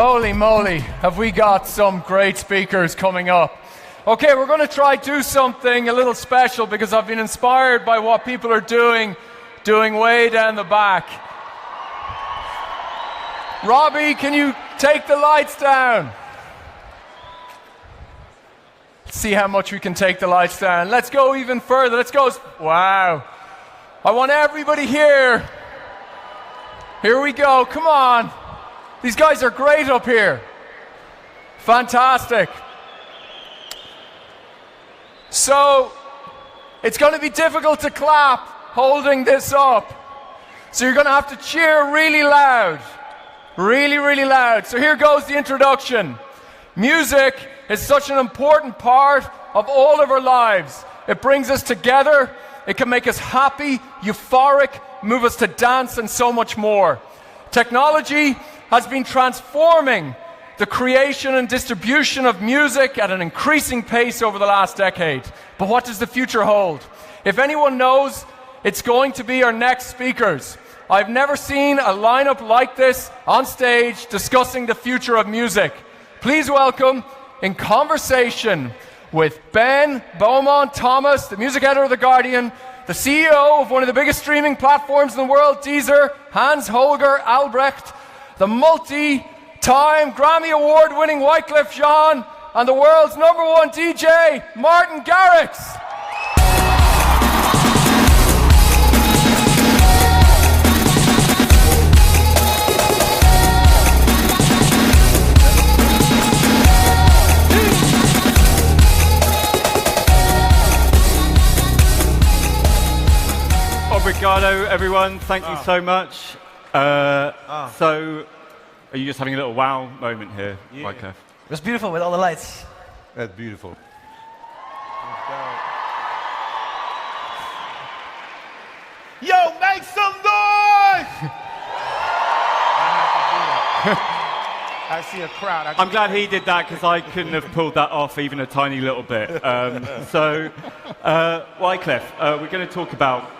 Holy moly, have we got some great speakers coming up. Okay, we're going to try to do something a little special because I've been inspired by what people are doing way down the back. Robbie, can you take the lights down? Let's see how much we can take the lights down. Let's go even further. Let's go. Wow. I want everybody here. Here we go. Come on. These guys are great up here. Fantastic. So, it's going to be difficult to clap holding this up. So you're going to have to cheer really loud. Really, really loud. So here goes the introduction. Music is such an important part of all of our lives. It brings us together. It can make us happy, euphoric, move us to dance, and so much more. Technology has been transforming the creation and distribution of music at an increasing pace over the last decade. But what does the future hold? If anyone knows, it's going to be our next speakers. I've never seen a lineup like this on stage discussing the future of music. Please welcome, in conversation with Ben Beaumont Thomas, the music editor of The Guardian, the CEO of one of the biggest streaming platforms in the world, Deezer, Hans-Holger Albrecht, the multi-time Grammy Award-winning Wyclef Jean, and the world's #1 DJ, Martin Garrix. Obrigado, everyone. Thank you so much. So, are you just having a little wow moment here, Wyclef? It was beautiful with all the lights. That's beautiful. Yo, make some noise! I see a crowd. I'm glad he did that because I couldn't have pulled that off even a tiny little bit. Wyclef, we're going to talk about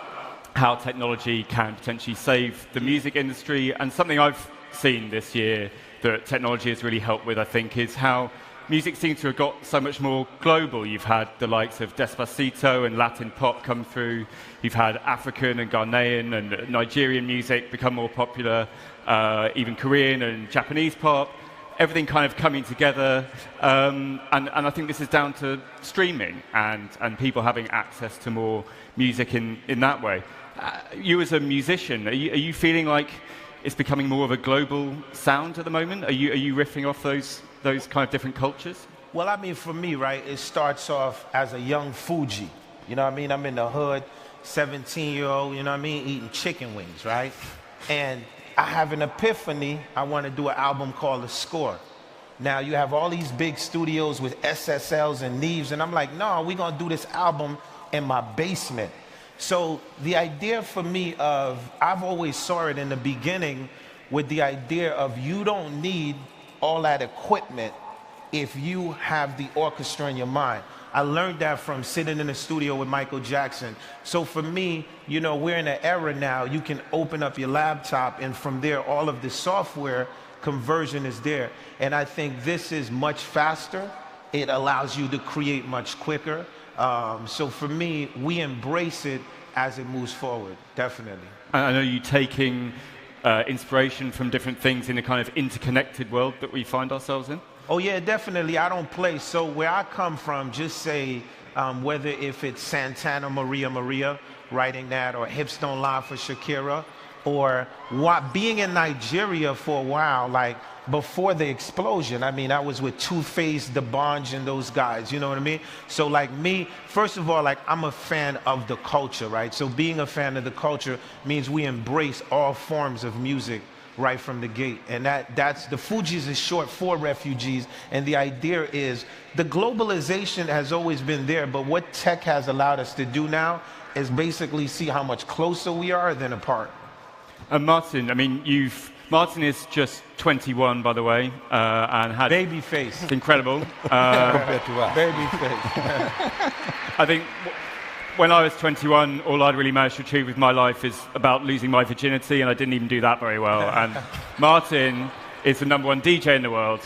how technology can potentially save the music industry, and something I've seen this year that technology has really helped with, I think, is how music seems to have got so much more global. You've had the likes of Despacito and Latin pop come through. You've had African and Ghanaian and Nigerian music become more popular, even Korean and Japanese pop. Everything kind of coming together, and I think this is down to streaming and people having access to more music in that way. You as a musician, are you feeling like it's becoming more of a global sound at the moment? Are you riffing off those kind of different cultures? Well, I mean, for me, right, it starts off as a young Fuji. You know what I mean? I'm in the hood, 17-year-old, you know what I mean, eating chicken wings, right? And I have an epiphany. I want to do an album called The Score. Now, you have all these big studios with SSLs and Neves, and I'm like, no, we're going to do this album in my basement. So the idea for me I've always saw it in the beginning with the idea of you don't need all that equipment if you have the orchestra in your mind. I learned that from sitting in the studio with Michael Jackson. So for me, you know, we're in an era now, you can open up your laptop and from there, all of the software conversion is there. And I think this is much faster. It allows you to create much quicker. So for me, we embrace it as it moves forward, definitely. I know you taking inspiration from different things in a kind of interconnected world that we find ourselves in? Oh yeah, definitely. I don't play. So where I come from, just say, whether if it's Santana Maria, writing that, or Hips Don't Lie for Shakira, or being in Nigeria for a while, like before the explosion. I mean, I was with Two-Face, D'banj, and those guys, you know what I mean? So like me, first of all, like I'm a fan of the culture, right? So being a fan of the culture means we embrace all forms of music right from the gate. And that's the Fugees is short for refugees. And the idea is the globalization has always been there, but what tech has allowed us to do now is basically see how much closer we are than apart. And Martin, I mean, Martin is just 21, by the way, and had... Baby face. It's incredible. Compared to us. Baby face. I think when I was 21, all I'd really managed to achieve with my life is about losing my virginity, and I didn't even do that very well. And Martin is the #1 DJ in the world.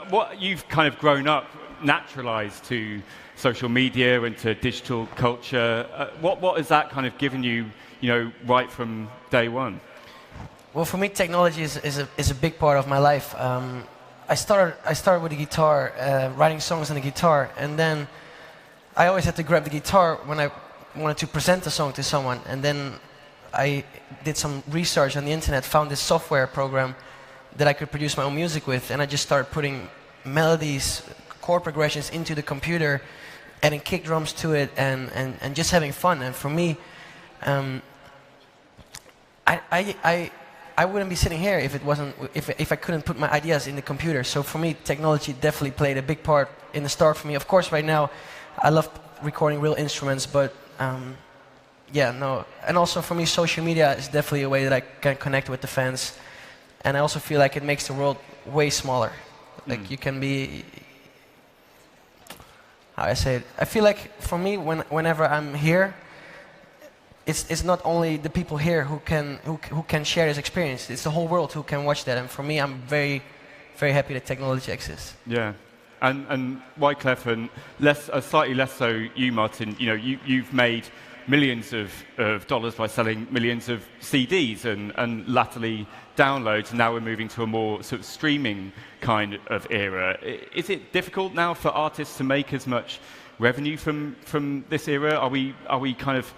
What you've kind of grown up naturalized to social media and to digital culture. What has that kind of given you, right from day one? Well, for me, technology is a big part of my life. I started with the guitar, writing songs on the guitar, and then I always had to grab the guitar when I wanted to present a song to someone. And then I did some research on the internet, found this software program that I could produce my own music with, and I just started putting melodies, chord progressions into the computer, adding kick drums to it, and just having fun. And for me, I wouldn't be sitting here if I couldn't put my ideas in the computer. So for me, technology definitely played a big part in the start for me. Of course, right now, I love recording real instruments, but and also for me, social media is definitely a way that I can connect with the fans, and I also feel like it makes the world way smaller. Like you can be, how I say it, I feel like for me, whenever I'm here, it's not only the people here who can share this experience. It's the whole world who can watch that. And for me, I'm very, very happy that technology exists. Yeah, and Wyclef, and slightly less so you, Martin. You've made millions of dollars by selling millions of CDs and latterly downloads. And now we're moving to a more sort of streaming kind of era. Is it difficult now for artists to make as much revenue from this era? Are we kind of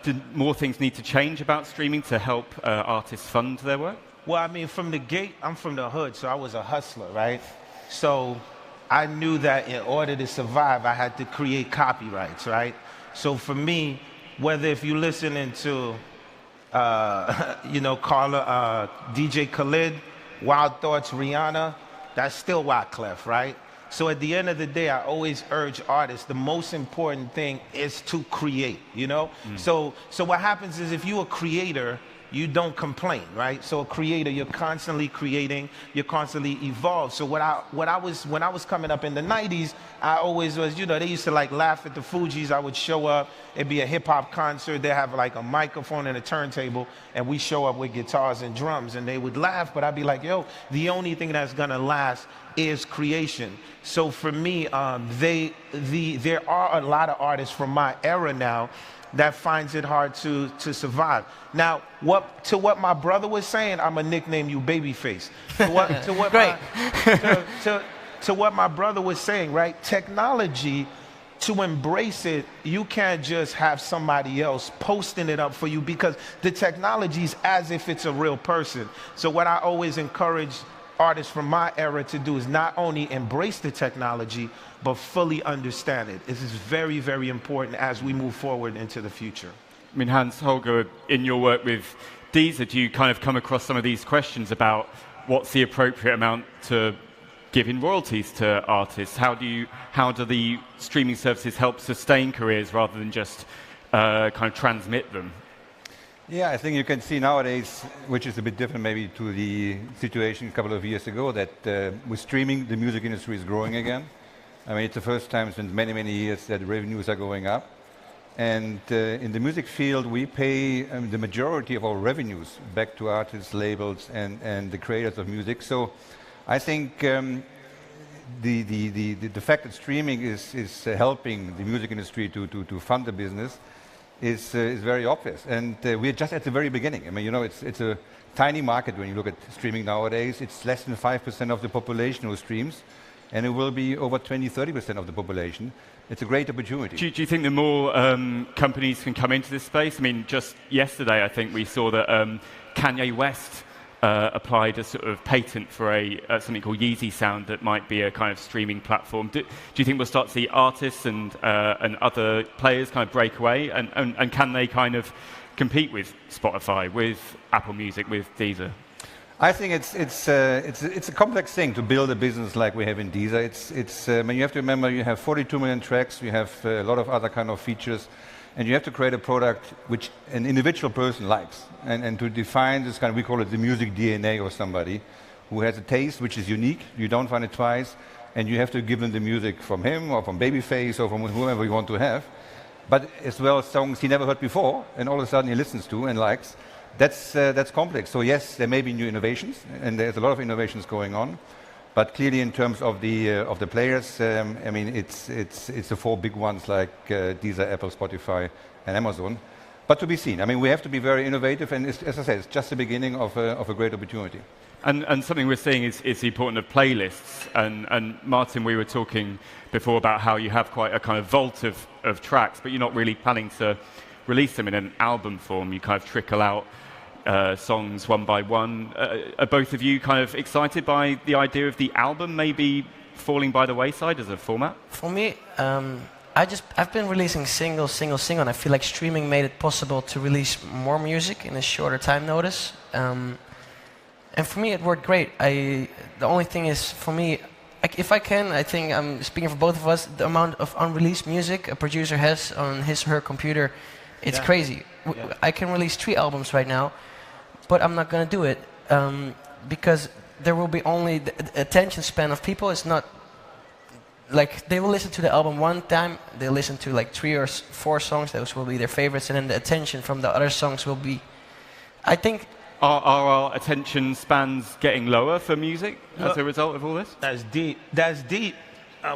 do more things need to change about streaming to help artists fund their work? Well, I mean, from the gate, I'm from the hood, so I was a hustler, right? So I knew that in order to survive, I had to create copyrights, right? So for me, whether if you're listening to, Carla, DJ Khalid, Wild Thoughts, Rihanna, that's still Wyclef, right? So at the end of the day, I always urge artists, the most important thing is to create, So what happens is if you're a creator, you don't complain, right? So a creator, you're constantly creating, you're constantly evolve. So when I was coming up in the 90s, I always was, they used to like laugh at the Fugees. I would show up, it'd be a hip hop concert, they have like a microphone and a turntable, and we show up with guitars and drums, and they would laugh, but I'd be like, yo, the only thing that's gonna last is creation. So for me, there are a lot of artists from my era now that finds it hard to survive. Now, what my brother was saying, I'm gonna nickname you Babyface. To what my brother was saying, right? Technology, to embrace it, you can't just have somebody else posting it up for you, because the technology is as if it's a real person. So what I always encourage artists from my era to do is not only embrace the technology, but fully understand it. This is very, very important as we move forward into the future. I mean, Hans Holger, in your work with Deezer, do you kind of come across some of these questions about what's the appropriate amount to give in royalties to artists? How do the streaming services help sustain careers rather than just kind of transmit them? Yeah, I think you can see nowadays, which is a bit different maybe to the situation a couple of years ago, that with streaming, the music industry is growing again. I mean, it's the first time since many, many years that revenues are going up. And in the music field, we pay the majority of our revenues back to artists, labels, and the creators of music. So I think the fact that streaming is helping the music industry to fund the business is very obvious. And we're just at the very beginning. I mean, it's a tiny market when you look at streaming nowadays. It's less than 5% of the population who streams, and it will be over 20-30% of the population. It's a great opportunity. Do you think the more companies can come into this space? I mean, just yesterday, I think we saw that Kanye West applied a sort of patent for something called Yeezy Sound that might be a kind of streaming platform. Do you think we'll start to see artists and other players kind of break away? And can they kind of compete with Spotify, with Apple Music, with Deezer? I think it's a complex thing to build a business like we have in Deezer. I mean, you have to remember you have 42 million tracks, you have a lot of other kind of features, and you have to create a product which an individual person likes. And to define this kind of, we call it the music DNA of somebody who has a taste which is unique, you don't find it twice, and you have to give them the music from him or from Babyface or from whoever you want to have, but as well songs he never heard before, and all of a sudden he listens to and likes. that's complex. So yes, there may be new innovations, and there's a lot of innovations going on. But clearly, in terms of the players, I mean, it's the four big ones like Deezer, Apple, Spotify, and Amazon. But to be seen. I mean, we have to be very innovative, and as I said, it's just the beginning of a great opportunity. And something we're seeing is the importance of playlists. And Martin, we were talking before about how you have quite a kind of vault of tracks, but you're not really planning to release them in an album form. You kind of trickle out songs one by one. Are both of you kind of excited by the idea of the album maybe falling by the wayside as a format? For me, I've been releasing single, and I feel like streaming made it possible to release more music in a shorter time notice. And for me, it worked great. The only thing is, for me, if I can, I think I'm speaking for both of us, the amount of unreleased music a producer has on his or her computer, it's crazy. I can release 3 albums right now, but I'm not going to do it because there will be only the attention span of people. It's not like they will listen to the album one time, they'll listen to like 3 or 4 songs, those will be their favorites, and then the attention from the other songs will be, I think... Are our attention spans getting lower for music as a result of all this? That's deep. That's deep.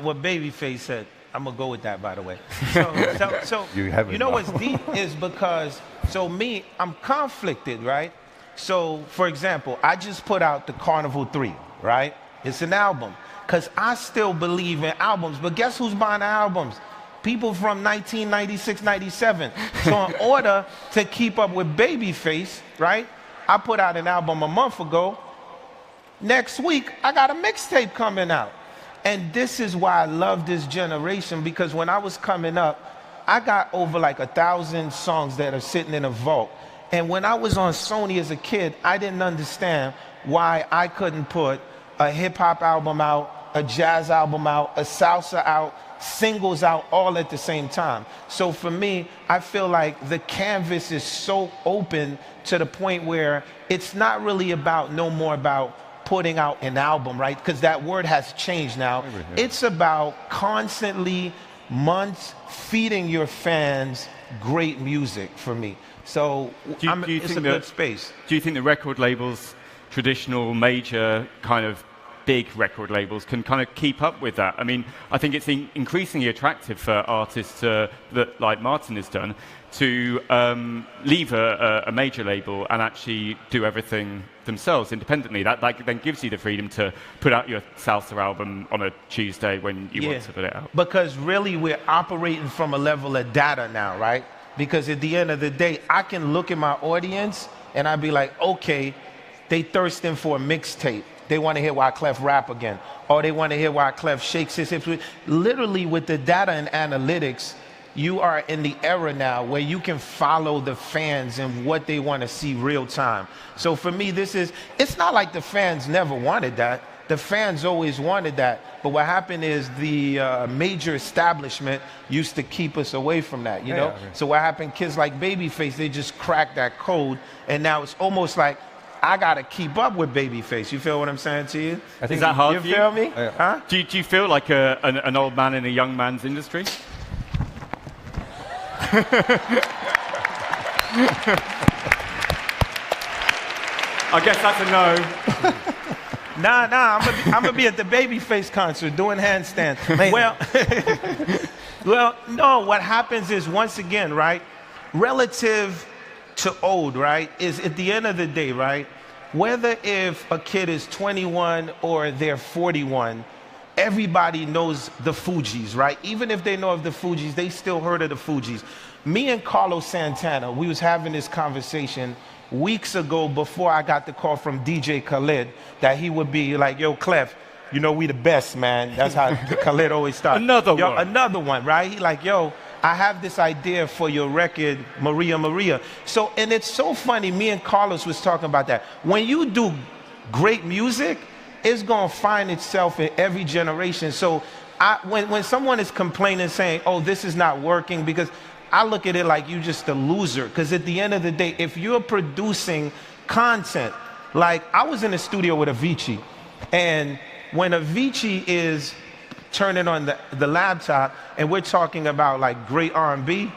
What Babyface said. I'm going to go with that, by the way. So you know what's deep is because, so me, I'm conflicted, right? So, for example, I just put out the Carnival 3, right? It's an album. Because I still believe in albums. But guess who's buying the albums? People from 1996, 97. So in order to keep up with Babyface, right? I put out an album a month ago. Next week, I got a mixtape coming out. And this is why I love this generation, because when I was coming up, I got over like 1,000 songs that are sitting in a vault. And when I was on Sony as a kid, I didn't understand why I couldn't put a hip-hop album out, a jazz album out, a salsa out, singles out all at the same time. So for me, I feel like the canvas is so open to the point where it's not really about no more about putting out an album, right? Because that word has changed now. It's about constantly, months, feeding your fans great music for me. So it's a good space. Do you think the record labels, traditional, major kind of big record labels, can kind of keep up with that? I mean, I think it's increasingly attractive for artists that, like Martin has done, to leave a major label and actually do everything themselves independently. That then gives you the freedom to put out your salsa album on a Tuesday when you want to put it out. Because really we're operating from a level of data now, right? Because at the end of the day, I can look at my audience and I'd be like, okay, they thirsting for a mixtape. They want to hear Wyclef rap again. Or they want to hear Wyclef shakes his hips. Literally, with the data and analytics, you are in the era now where you can follow the fans and what they want to see real time. So for me, it's not like the fans never wanted that. The fans always wanted that. But what happened is the major establishment used to keep us away from that, you know? So what happened, kids like Babyface, they just cracked that code. And now it's almost like, I got to keep up with Babyface. You feel what I'm saying to you? I think, is that hard for you? You feel me? Huh? Do you feel like an old man in a young man's industry? I guess that's a no. Nah, I'm gonna be at the Babyface concert doing handstands. Well, no, what happens is, once again, right, relative to old, right, is at the end of the day, right, whether if a kid is 21 or they're 41, everybody knows the Fugees, right? Even if they know of the Fugees, they still heard of the Fugees. Me and Carlos Santana, we was having this conversation weeks ago before I got the call from DJ Khaled that he would be like, yo, Clef, you know we the best, man. That's how Khaled always starts. Another one, right? He like, yo, I have this idea for your record, Maria Maria. So, and it's so funny, me and Carlos was talking about that. When you do great music, it's gonna find itself in every generation. So when someone is complaining, saying, oh, this is not working, because I look at it like you just a loser. Because at the end of the day, if you're producing content, like I was in the studio with Avicii, and when Avicii is turning on the laptop and we're talking about like great R&B,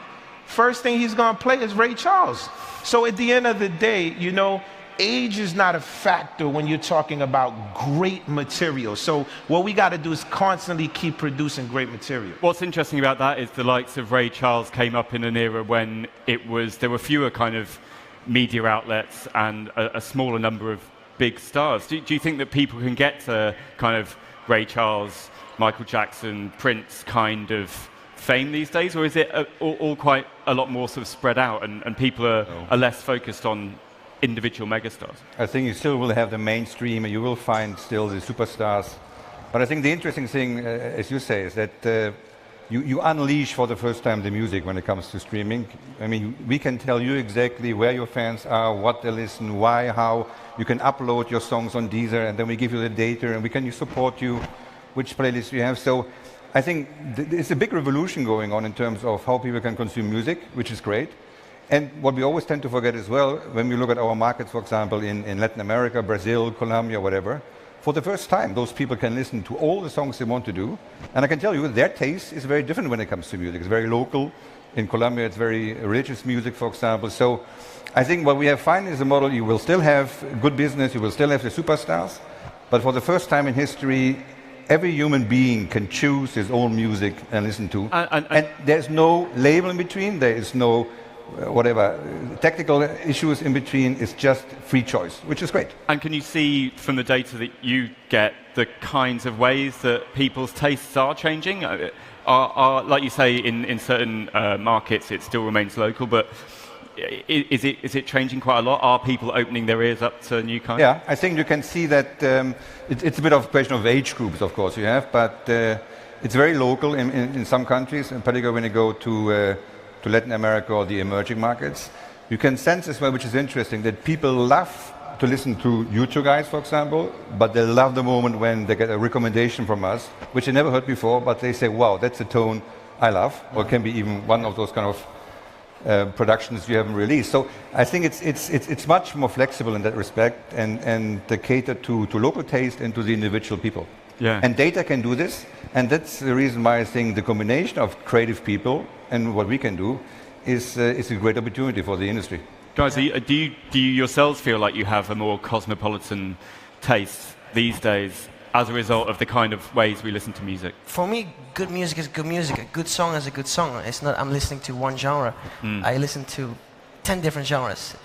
first thing he's gonna play is Ray Charles. So at the end of the day, you know, age is not a factor when you're talking about great material. So what we got to do is constantly keep producing great material. What's interesting about that is the likes of Ray Charles came up in an era when there were fewer kind of media outlets and a smaller number of big stars. Do you think that people can get to kind of Ray Charles, Michael Jackson, Prince kind of fame these days, or is it all quite a lot more sort of spread out and people are less focused on individual megastars? I think you still will have the mainstream, and you will find still the superstars. But I think the interesting thing, as you say, is that you unleash for the first time the music when it comes to streaming. I mean, we can tell you exactly where your fans are, what they listen, why, how. You can upload your songs on Deezer, and then we give you the data, and we can support you, which playlists you have. So I think it's a big revolution going on in terms of how people can consume music, which is great. And what we always tend to forget as well, when we look at our markets, for example, in Latin America, Brazil, Colombia, whatever, for the first time, those people can listen to all the songs they want to do. And I can tell you, their taste is very different when it comes to music. It's very local. In Colombia, it's very religious music, for example. So I think what we have found is a model, you will still have good business, you will still have the superstars, but for the first time in history, every human being can choose his own music and listen to. And there's no label in between, there is no whatever technical issues in between. Is just free choice, which is great. And can you see from the data that you get the kinds of ways that people's tastes are changing? Are like you say, in certain markets it still remains local, but is it changing quite a lot? Are people opening their ears up to new kinds? Yeah, I think you can see that it's a bit of a question of age groups, of course, you have, but it's very local in some countries, in particular when you go to Latin America or the emerging markets. You can sense as well, which is interesting, that people love to listen to you two guys, for example, but they love the moment when they get a recommendation from us, which they never heard before, but they say, wow, that's a tone I love, or it can be even one of those kind of productions you haven't released. So I think it's much more flexible in that respect, and they cater to local taste and to the individual people. Yeah. And data can do this, and that's the reason why I think the combination of creative people and what we can do is a great opportunity for the industry. Guys, do you yourselves feel like you have a more cosmopolitan taste these days as a result of the kind of ways we listen to music? For me, good music is good music. A good song is a good song. It's not I'm listening to one genre. I listen to 10 different genres.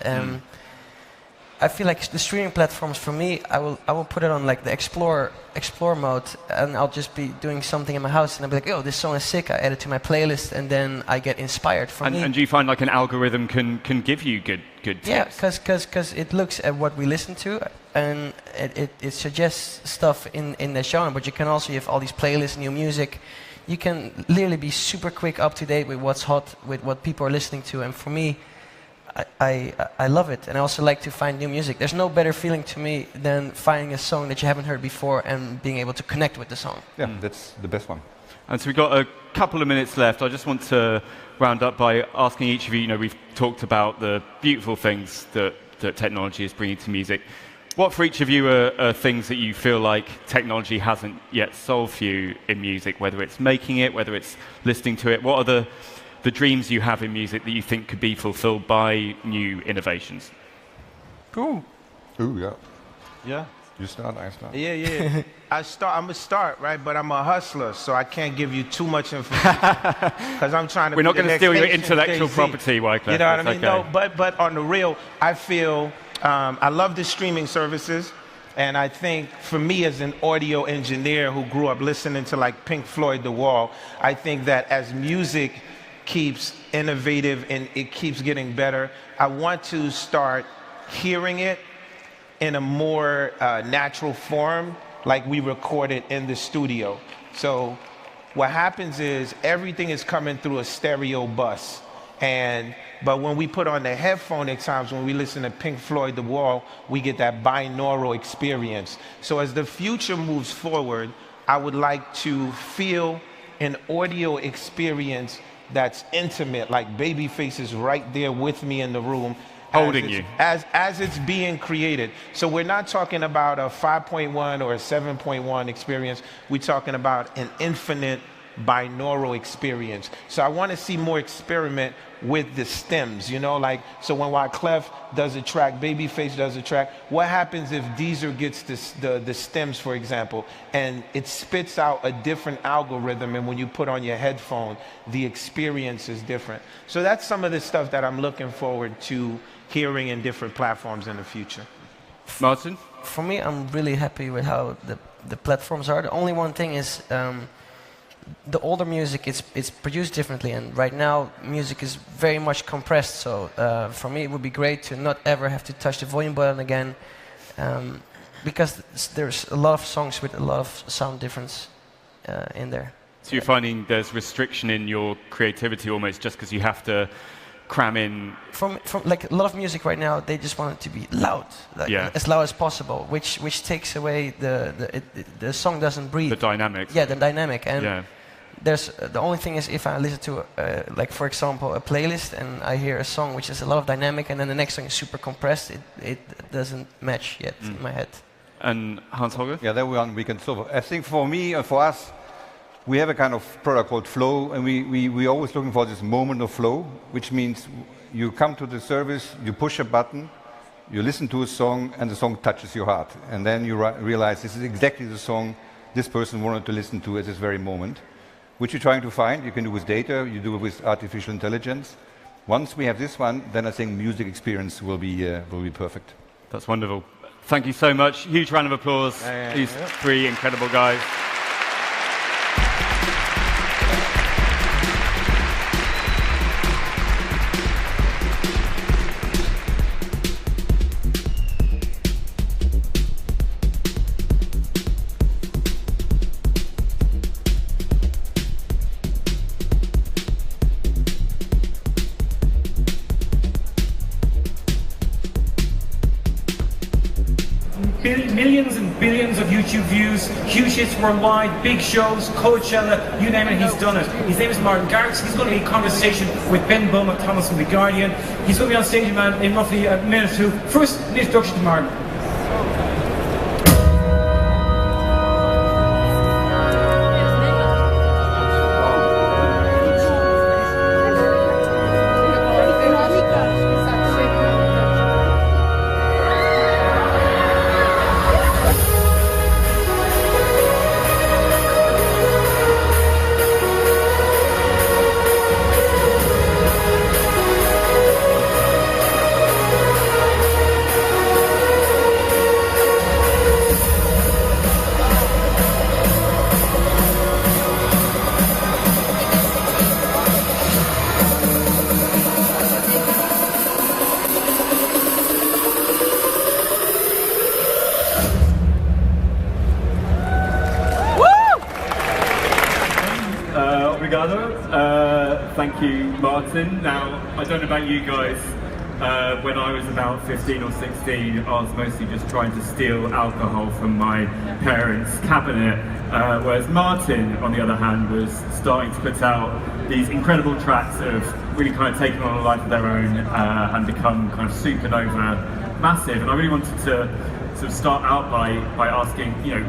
I feel like the streaming platforms, for me, I will put it on like the explore mode, and I'll just be doing something in my house, and I'll be like, oh, this song is sick. I add it to my playlist, and then I get inspired. And do you find like an algorithm can give you good tips? Yeah, because it looks at what we listen to, and it suggests stuff in the genre. But you can also have all these playlists, new music. You can literally be super quick, up to date with what's hot, with what people are listening to, and for me, I love it, and I also like to find new music. There's no better feeling to me than finding a song that you haven't heard before and being able to connect with the song. Yeah, that's the best one. And so we've got a couple of minutes left. I just want to round up by asking each of you, we've talked about the beautiful things that technology is bringing to music. What for each of you are things that you feel like technology hasn't yet solved for you in music, whether it's making it, whether it's listening to it? What are the dreams you have in music that you think could be fulfilled by new innovations? Cool. Ooh, yeah. Yeah. You start, I start. Yeah. I'm a start, right? But I'm a hustler, so I can't give you too much information because I'm trying to. We're not going to steal your patient intellectual Jay-Z. property, Wyclef. You know what I mean? Okay. No, but on the real, I feel I love the streaming services. And I think for me as an audio engineer who grew up listening to like Pink Floyd, The Wall, I think that as music keeps innovative and it keeps getting better, I want to start hearing it in a more natural form, like we record it in the studio. So what happens is everything is coming through a stereo bus. But when we put on the headphone at times, when we listen to Pink Floyd, The Wall, we get that binaural experience. So as the future moves forward, I would like to feel an audio experience that's intimate, like Babyface is right there with me in the room. Holding you. As it's being created. So we're not talking about a 5.1 or a 7.1 experience. We're talking about an infinite binaural experience. So I want to see more experiment with the stems, you know, like, so when Wyclef does a track, Babyface does a track, what happens if Deezer gets the stems, for example, and it spits out a different algorithm, and when you put on your headphone, the experience is different. So that's some of the stuff that I'm looking forward to hearing in different platforms in the future. Martin? For me, I'm really happy with how the platforms are. The only one thing is the older music, it's produced differently, and right now music is very much compressed. So for me, it would be great to not ever have to touch the volume button again, because there's a lot of songs with a lot of sound difference in there. So you're finding there's restriction in your creativity almost just because you have to cram in. From like a lot of music right now, they just want it to be loud, like as loud as possible, which takes away the song doesn't breathe. The dynamics. Yeah, the dynamic. And there's the only thing is if I listen to like for example a playlist and I hear a song which is a lot of dynamic and then the next song is super compressed, it doesn't match yet in my head. And Hans-Holger? Yeah, that one we can solve. I think for me and for us, we have a kind of product called flow, and we're always looking for this moment of flow, which means you come to the service, you push a button, you listen to a song, and the song touches your heart. And then you realize this is exactly the song this person wanted to listen to at this very moment, which you're trying to find. You can do with data, you do it with artificial intelligence. Once we have this one, then I think music experience will be perfect. That's wonderful. Thank you so much. Huge round of applause. These three incredible guys. Millions and billions of YouTube views, huge hits worldwide, big shows, Coachella, you name it, he's done it. His name is Martin Garrix. He's going to be in conversation with Ben Beaumont Thomas from The Guardian. He's going to be on stage in roughly a minute or two. First, an introduction to Martin. Thank you, Martin. Now, I don't know about you guys, when I was about 15 or 16, I was mostly just trying to steal alcohol from my parents' cabinet, whereas Martin, on the other hand, was starting to put out these incredible tracks that have really kind of taken on a life of their own and become kind of supernova massive. And I really wanted to sort of start out by asking, you know,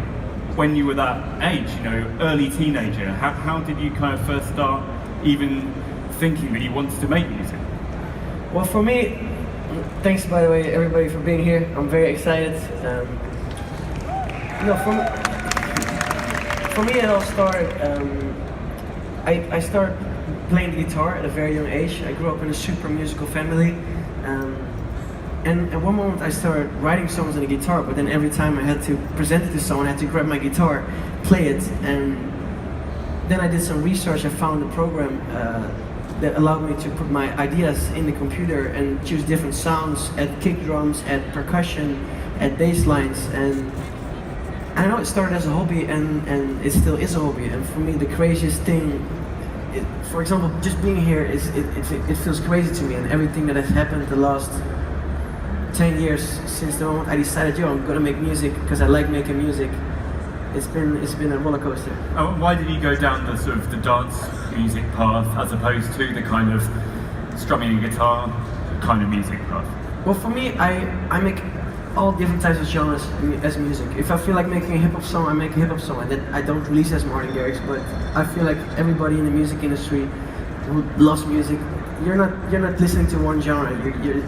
when you were that age, you know, early teenager, how did you kind of first start even thinking that you wanted to make music? Well, for me, thanks by the way everybody for being here. I'm very excited. For me it all started, I started playing the guitar at a very young age. I grew up in a super musical family. And at one moment I started writing songs on the guitar, but then every time I had to present it to someone, I had to grab my guitar, play it, and then I did some research. I found a program that allowed me to put my ideas in the computer and choose different sounds, add kick drums, add percussion, add bass lines, and I know it started as a hobby and it still is a hobby. And for me the craziest thing, for example, just being here, it feels crazy to me, and everything that has happened the last 10 years since the moment I decided, yo, I'm gonna make music because I like making music. It's been a roller coaster. Why did you go down the sort of the dance music path as opposed to the kind of strumming a guitar kind of music path? Well, for me, I make all different types of genres as music. If I feel like making a hip hop song, I make a hip hop song, and then I don't release as Martin Garrix. But I feel like everybody in the music industry who loves music, you're not listening to one genre.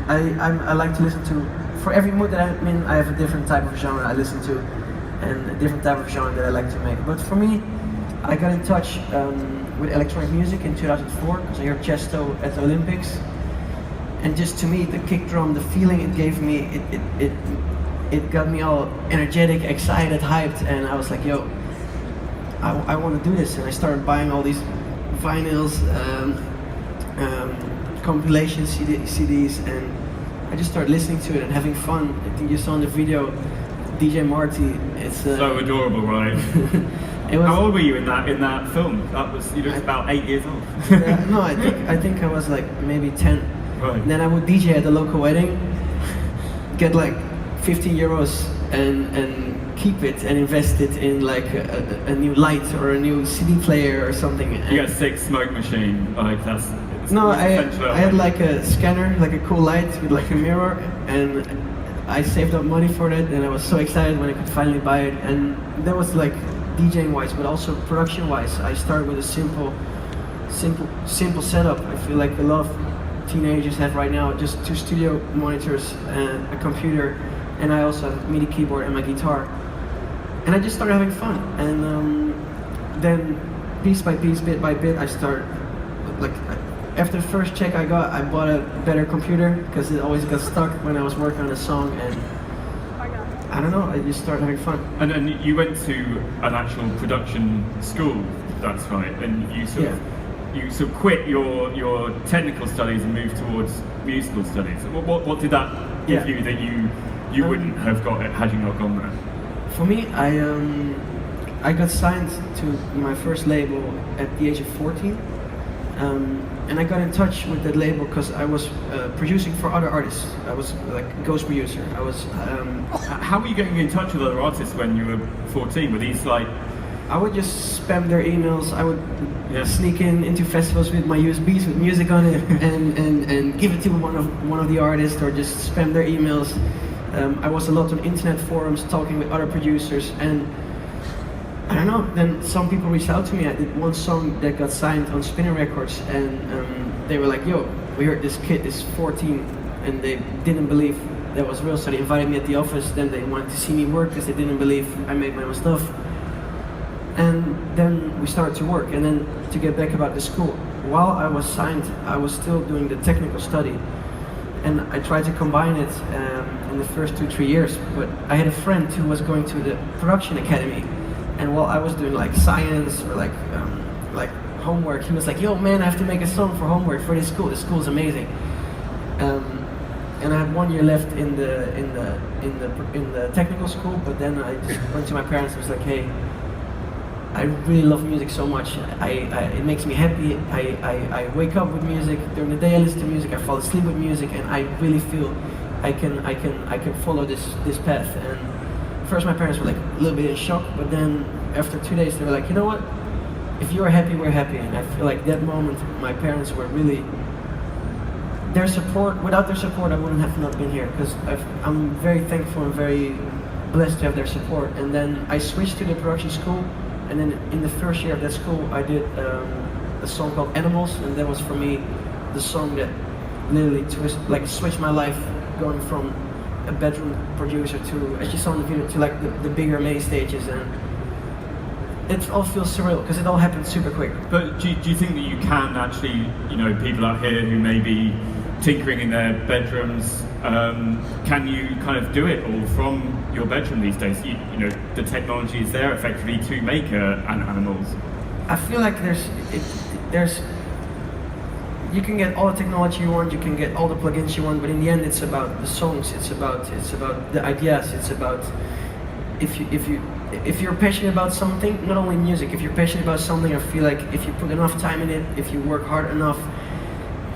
I like to listen to, for every mood that I'm in, I have a different type of genre I listen to, and a different type of genre that I like to make. But for me, I got in touch with electronic music in 2004 because I heard Chesto at the Olympics, and just to me, the kick drum, the feeling it gave me, it got me all energetic, excited, hyped, and I was like, yo, I want to do this. And I started buying all these vinyls, compilation CDs, and I just started listening to it and having fun. I think you saw in the video, DJ Marty. It's so adorable, right? How old were you in that film? That was, you looked about 8 years old. No, I think I was like maybe 10. Right. And then I would DJ at the local wedding, get like 50 euros and keep it and invest it in like a new light or a new CD player or something. You got a sick smoke machine, like that's... No, I had like a scanner, like a cool light with like a mirror, and I saved up money for it, and I was so excited when I could finally buy it. And that was like DJing wise, but also production wise. I started with a simple setup. I feel like a lot of teenagers have right now, just 2 studio monitors, a computer, and I also have a MIDI keyboard and my guitar. And I just started having fun. And then piece by piece, bit by bit, I started, like, after the first check I got, I bought a better computer because it always got stuck when I was working on a song, and I don't know, I just started having fun. And then you went to an actual production school, that's right, and you sort of quit your technical studies and moved towards musical studies. What did that give you that you wouldn't have got it had you not gone there? For me, I got signed to my first label at the age of 14, and I got in touch with that label because I was producing for other artists. I was like a ghost producer. I was. How were you getting in touch with other artists when you were 14? Were these like? I would just spam their emails. I would sneak into festivals with my USBs with music on it and give it to one of the artists, or just spam their emails. I was a lot on internet forums talking with other producers, and I don't know, then some people reached out to me. I did one song that got signed on Spinning Records, and they were like, yo, we heard this kid is 14, and they didn't believe that was real, so they invited me at the office. Then they wanted to see me work because they didn't believe I made my own stuff. And then we started to work. And then to get back about the school, while I was signed, I was still doing the technical study, and I tried to combine it in the first 2-3 years. But I had a friend who was going to the production academy, and while I was doing like science or like homework, he was like, "Yo, man, I have to make a song for homework for this school. This school is amazing." And I had 1 year left in the technical school. But then I just went to my parents and was like, "Hey, I really love music so much. It makes me happy. I wake up with music. During the day I listen to music. I fall asleep with music, and I really feel I can follow this path." And first my parents were like a little bit in shock, but then after 2 days they were like, "You know what? If you're happy, we're happy." And I feel like that moment my parents were really, their support. Without their support, I wouldn't have not been here, because I'm very thankful and very blessed to have their support. And then I switched to the production school. And then in the first year of that school, I did a song called Animals, and that was for me the song that literally switched my life, going from a bedroom producer to, as you saw in the video, to like the bigger main stages. And it all feels surreal because it all happened super quick. But do you think that you can actually, people out here who may be tinkering in their bedrooms, can you kind of do it all from your bedroom these days? The technology is there effectively to make animals. I feel like you can get all the technology you want, you can get all the plugins you want, but in the end it's about the songs, it's about the ideas, it's about if you're passionate about something, not only music, if you're passionate about something, I feel like if you put enough time in it, if you work hard enough,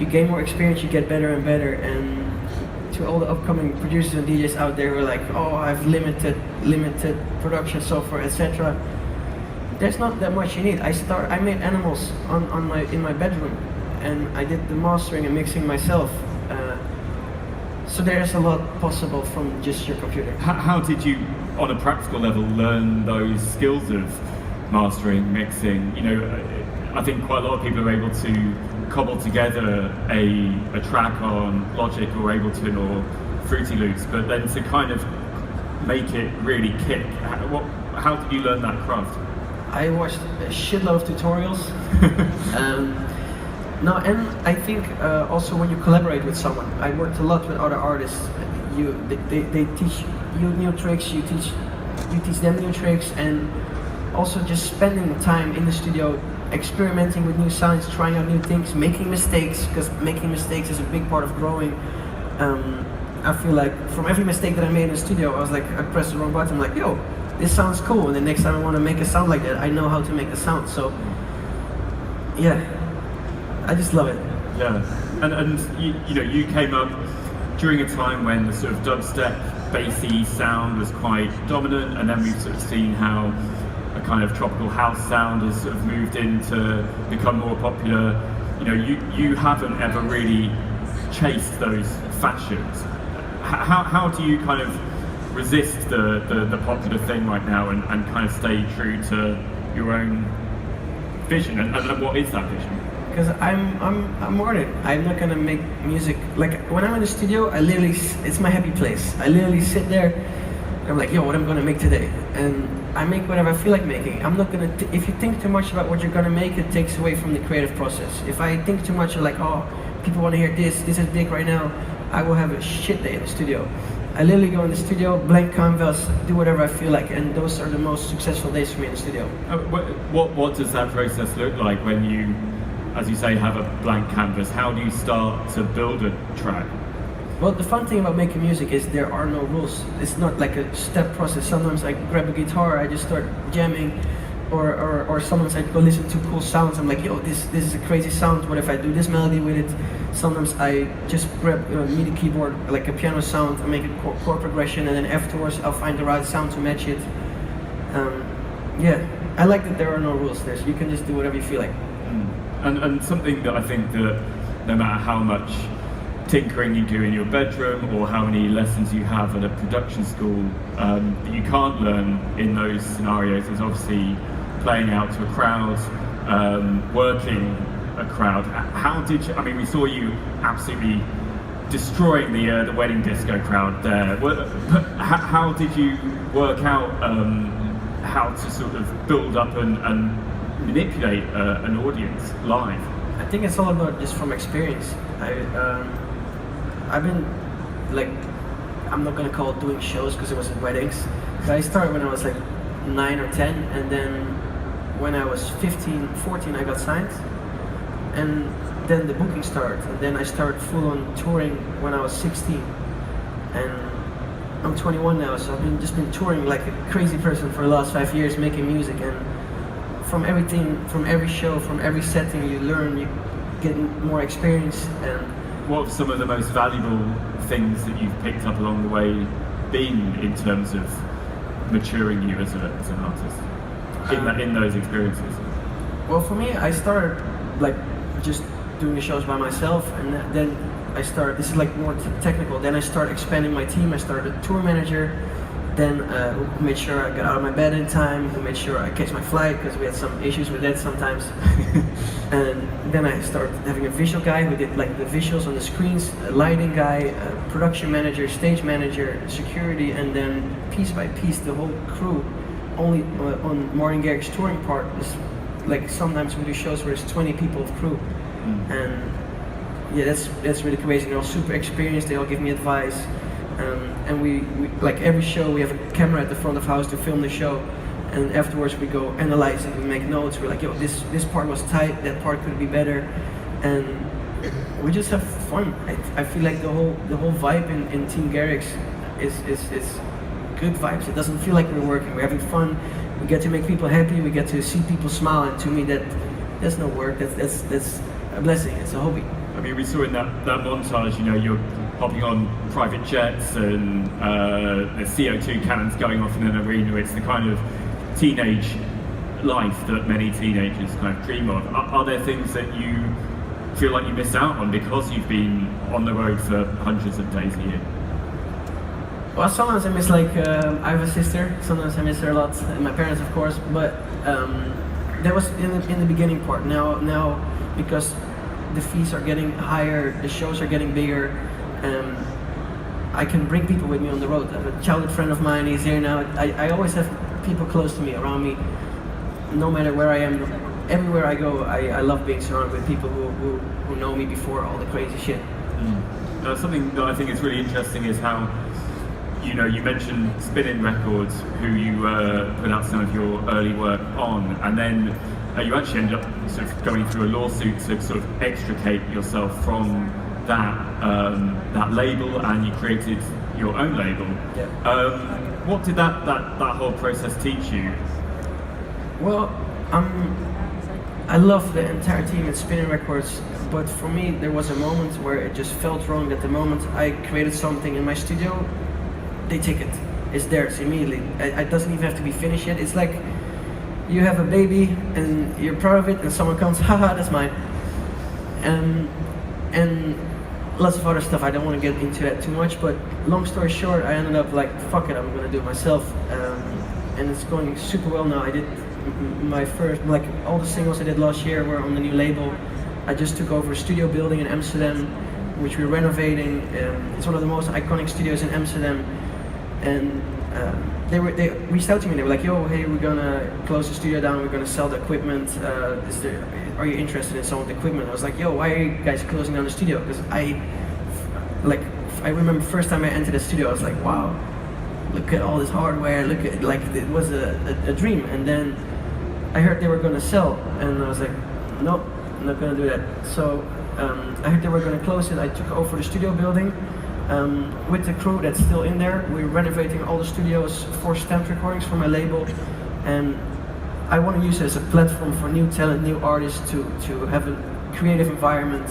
you gain more experience, you get better and better. And to all the upcoming producers and DJs out there who are like, "Oh, I have limited production software, etc." There's not that much you need. I made Animals in my bedroom, and I did the mastering and mixing myself. So there's a lot possible from just your computer. How did you, on a practical level, learn those skills of mastering, mixing? You know, I think quite a lot of people are able to cobble together a track on Logic or Ableton or Fruity Loops, but then to kind of make it really kick. How did you learn that craft? I watched a shitload of tutorials. No, and I think also when you collaborate with someone, I worked a lot with other artists. They teach you new tricks, you teach them new tricks, and also just spending time in the studio, experimenting with new sounds, trying out new things, making mistakes, because making mistakes is a big part of growing. I feel like from every mistake that I made in the studio, I was like, I pressed the wrong button, I'm like, yo, this sounds cool, and the next time I want to make a sound like that, I know how to make the sound. So, yeah, I just love it. Yeah, and you know, you came up during a time when the sort of dubstep, bassy sound was quite dominant, and then we've sort of seen how a kind of tropical house sound has sort of moved in to become more popular. You know, you haven't ever really chased those fashions. How do you kind of resist the popular thing right now and kind of stay true to your own vision? And what is that vision? Because I'm Martin. I'm not gonna make music like when I'm in the studio. It's my happy place. I literally sit there. I'm like, yo, what I'm gonna make today, and I make whatever I feel like making. I'm not gonna. If you think too much about what you're gonna make, it takes away from the creative process. If I think too much, like, oh, people want to hear this. This is big right now. I will have a shit day in the studio. I literally go in the studio, blank canvas, do whatever I feel like, and those are the most successful days for me in the studio. What does that process look like when you, as you say, have a blank canvas? How do you start to build a track? Well, the fun thing about making music is there are no rules. It's not like a step process. Sometimes I grab a guitar, I just start jamming, or sometimes I go listen to cool sounds. I'm like, yo, this is a crazy sound. What if I do this melody with it? Sometimes I just grab a MIDI keyboard, like a piano sound, and make a chord progression, and then afterwards I'll find the right sound to match it. Yeah, I like that there are no rules. You can just do whatever you feel like. And something that I think that no matter how much tinkering you do in your bedroom or how many lessons you have at a production school, that you can't learn in those scenarios is obviously playing out to a crowd, working a crowd. How did you, I mean, we saw you absolutely destroying the wedding disco crowd there. How did you work out how to sort of build up and manipulate an audience live? I think it's all about just from experience. I've been like, I'm not gonna call it doing shows because it was at weddings, but I started when I was like 9 or 10, and then when I was 15, 14 I got signed, and then the booking started, and then I started full on touring when I was 16, and I'm 21 now, so I've just been touring like a crazy person for the last 5 years making music, and from everything, from every show, from every setting you learn, you get more experience. And what have some of the most valuable things that you've picked up along the way been in terms of maturing you as an artist in those experiences? Well, for me, I started like just doing the shows by myself, and then I started, this is like more technical, then I started expanding my team. I started a tour manager, then who made sure I got out of my bed in time, who made sure I catch my flight, because we had some issues with that sometimes. And then I started having a visual guy who did like the visuals on the screens, a lighting guy, a production manager, stage manager, security, and then piece by piece the whole crew. Only on Martin Garrix touring part is like sometimes we do shows where it's 20 people of crew. And yeah, that's really crazy. They're all super experienced, they all give me advice. And we like every show we have a camera at the front of house to film the show, and afterwards we go analyze it, we make notes, we're like, yo, this part was tight, that part could be better, and we just have fun. I feel like the whole vibe in Team Garrix is good vibes. It doesn't feel like we're working, we're having fun, we get to make people happy, we get to see people smile, and to me that's no work, that's a blessing, it's a hobby. I mean, we saw in that montage, you know, you're hopping on private jets and the CO2 cannons going off in an arena. It's the kind of teenage life that many teenagers kind of dream of. Are there things that you feel like you miss out on because you've been on the road for hundreds of days a year? Well, sometimes I miss, like, I have a sister, sometimes I miss her a lot, and my parents, of course, but that was in the beginning part. Now, because the fees are getting higher, the shows are getting bigger, I can bring people with me on the road. I have a childhood friend of mine, he's here now. I always have people close to me, around me, no matter where I am. Everywhere I go, I love being surrounded with people who know me before all the crazy shit. Something that I think is really interesting is how, you know, you mentioned Spinning Records, who you put out some of your early work on, and then you actually ended up sort of going through a lawsuit to sort of extricate yourself from that label, and you created your own label. Yeah. What did that whole process teach you? Well, I love the entire team at Spinning Records, but for me there was a moment where it just felt wrong. At the moment I created something in my studio, they take it. It's theirs immediately. It doesn't even have to be finished yet. It's like you have a baby and you're proud of it, and someone comes, haha, that's mine. And lots of other stuff. I don't want to get into that too much, but long story short, I ended up like, fuck it, I'm gonna do it myself. And it's going super well now. I did my first, like all the singles I did last year were on the new label. I just took over a studio building in Amsterdam, which we're renovating. It's one of the most iconic studios in Amsterdam. And they reached out to me. They were like, "Yo, hey, we're gonna close the studio down. We're gonna sell the equipment. Are you interested in some of the equipment?" I was like, "Yo, why are you guys closing down the studio?" Because I remember first time I entered the studio, I was like, "Wow, look at all this hardware. Look at, like, it was a dream." And then I heard they were gonna sell, and I was like, "Nope, I'm not gonna do that." So I heard they were gonna close it. I took over the studio building. With the crew that's still in there. We're renovating all the studios for stamped recordings for my label, and I want to use it as a platform for new talent, new artists to have a creative environment,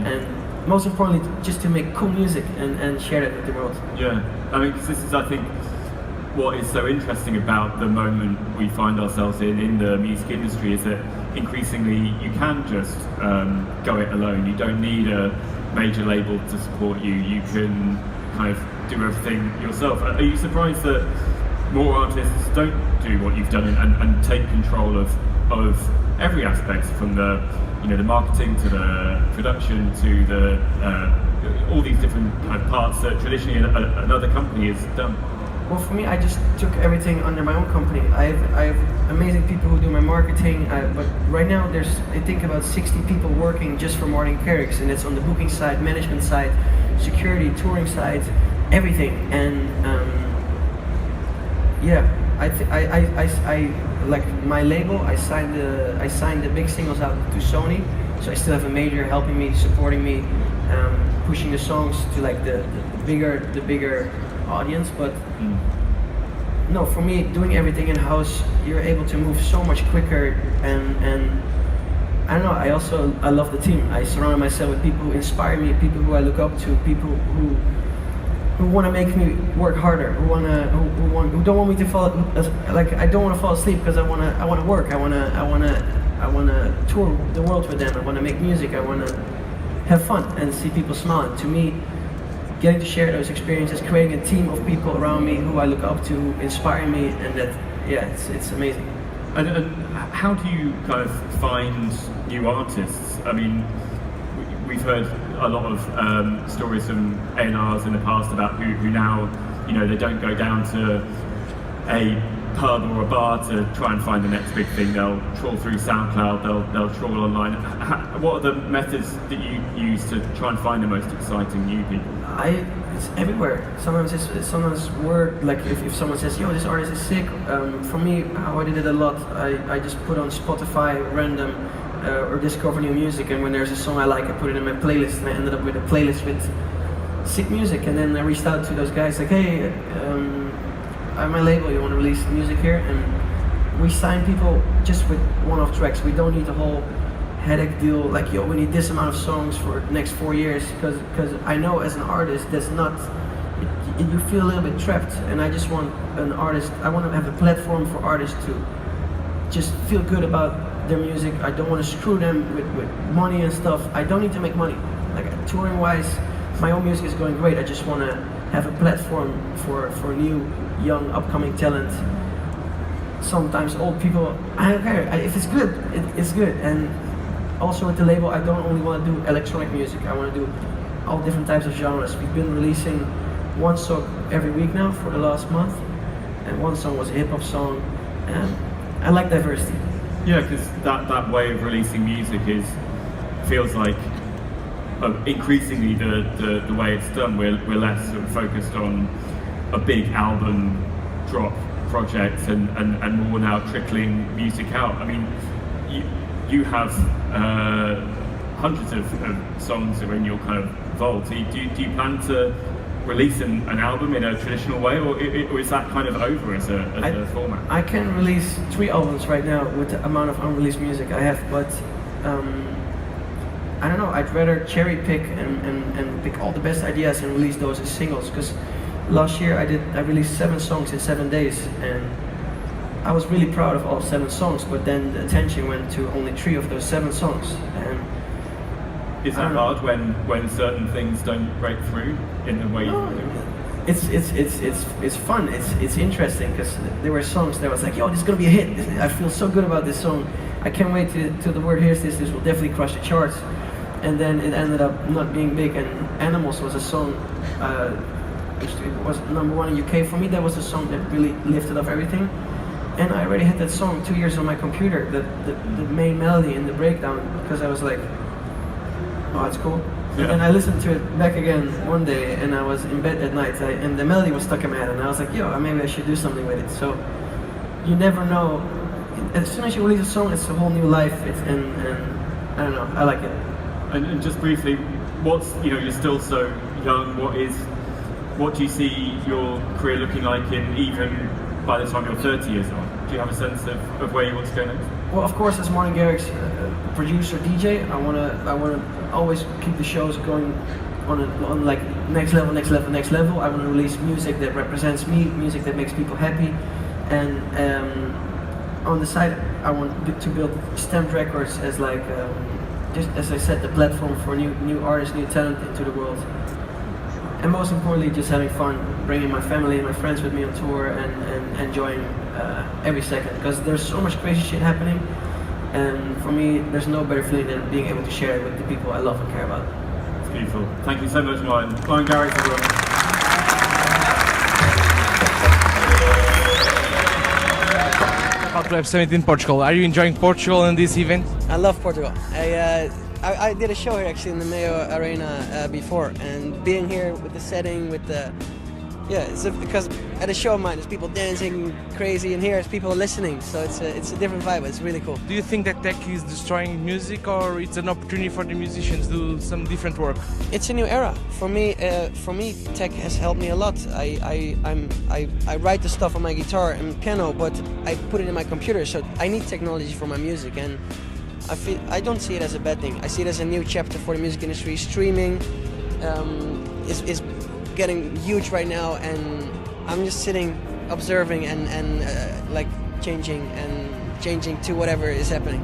and most importantly, just to make cool music and share that with the world. Yeah, I mean, 'cause this is, I think, what is so interesting about the moment we find ourselves in the music industry, is that increasingly you can just go it alone. You don't need a major label to support you. You can kind of do everything yourself. Are you surprised that more artists don't do what you've done and take control of every aspect, from the, you know, the marketing to the production to the all these different kind of parts that traditionally another company has done? Well, for me, I just took everything under my own company. I have amazing people who do my marketing, but right now I think about 60 people working just for Martin Garrix, and it's on the booking side, management side, security, touring side, everything. And yeah, I like my label. I signed the big singles out to Sony, so I still have a major helping me, supporting me, pushing the songs to like the bigger audience. But no, for me, doing everything in house, you're able to move so much quicker, and I don't know. I love the team. I surround myself with people who inspire me, people who I look up to, people who want to make me work harder, who don't want me to fall. Like, I don't want to fall asleep because I want to work. I want to tour the world with them. I want to make music. I want to have fun and see people smiling. To me, getting to share those experiences, creating a team of people around me who I look up to, inspire me, and that, yeah, it's amazing. And how do you kind of find new artists? I mean, we've heard a lot of stories from A&Rs in the past about who now, you know, they don't go down to a pub or a bar to try and find the next big thing. They'll trawl through SoundCloud, they'll trawl online. What are the methods that you use to try and find the most exciting new people? It's everywhere. Sometimes word, like if someone says, "Yo, this artist is sick," for me, how I did it a lot, I just put on Spotify random or discover new music, and when there's a song I like, I put it in my playlist, and I ended up with a playlist with sick music. And then I reached out to those guys like, "Hey, I have my label, you want to release music here?" And we sign people just with one-off tracks. We don't need the whole headache deal, like, "Yo, we need this amount of songs for the next 4 years," because I know as an artist that's not, you feel a little bit trapped, and I just want an artist, I want to have a platform for artists to just feel good about their music. I don't want to screw them with money and stuff. I don't need to make money. Like touring wise, my own music is going great. I just want to have a platform for new, young, upcoming talent. Sometimes old people, I don't care. If it's good, it's good. And also with the label, I don't only want to do electronic music. I want to do all different types of genres. We've been releasing one song every week now for the last month, and one song was a hip hop song. And I like diversity. Yeah, because that way of releasing music feels like increasingly the way it's done. We're less sort of focused on a big album drop project and more now trickling music out. I mean, you have hundreds of songs that are in your kind of vault. Do you plan to release an album in a traditional way, or is that kind of over as a format? I can release 3 albums right now with the amount of unreleased music I have, but I don't know, I'd rather cherry pick and pick all the best ideas and release those as singles, because last year I released 7 songs in 7 days, and I was really proud of all 7 songs, but then the attention went to only 3 of those 7 songs. And is that hard when certain things don't break through in the way you do? It's fun. It's interesting, because there were songs that was like, yo, this is gonna be a hit. I feel so good about this song. I can't wait till the word hears this. This will definitely crush the charts. And then it ended up not being big. And Animals was a song which was #1 in UK. For me, that was a song that really lifted up everything. And I already had that song 2 years on my computer, the main melody and the breakdown, because I was like, oh, it's cool. Yeah. And then I listened to it back again one day, and I was in bed at night, and the melody was stuck in my head, and I was like, yo, maybe I should do something with it. So you never know. As soon as you release a song, it's a whole new life. And I don't know, I like it. And just briefly, you're still so young. What do you see your career looking like in even by the time you're 30 years old? Do you have a sense of where you want to go next? Well, of course, as Martin Garrix, producer, DJ, I wanna always keep the shows going on like next level. I want to release music that represents me, music that makes people happy, and on the side, I want to build Stamped Records as like, just as I said, the platform for new artists, new talent into the world. And most importantly, just having fun, bringing my family and my friends with me on tour, and enjoying every second, because there's so much crazy shit happening, and for me there's no better feeling than being able to share it with the people I love and care about. It's beautiful. Thank you so much, Martin. Martin Garrix, everyone. About to have Summit in Portugal. Are you enjoying Portugal and this event? I love Portugal. I did a show here actually in the Mayo Arena before, and being here with the setting, with the because at a show of mine there's people dancing crazy, and here it's people listening, so it's a different vibe. It's really cool. Do you think that tech is destroying music, or it's an opportunity for the musicians to do some different work? It's a new era for me. Tech has helped me a lot. I write the stuff on my guitar and piano, but I put it in my computer, so I need technology for my music, and I don't see it as a bad thing. I see it as a new chapter for the music industry. Streaming is getting huge right now, and I'm just sitting, observing, and like changing to whatever is happening.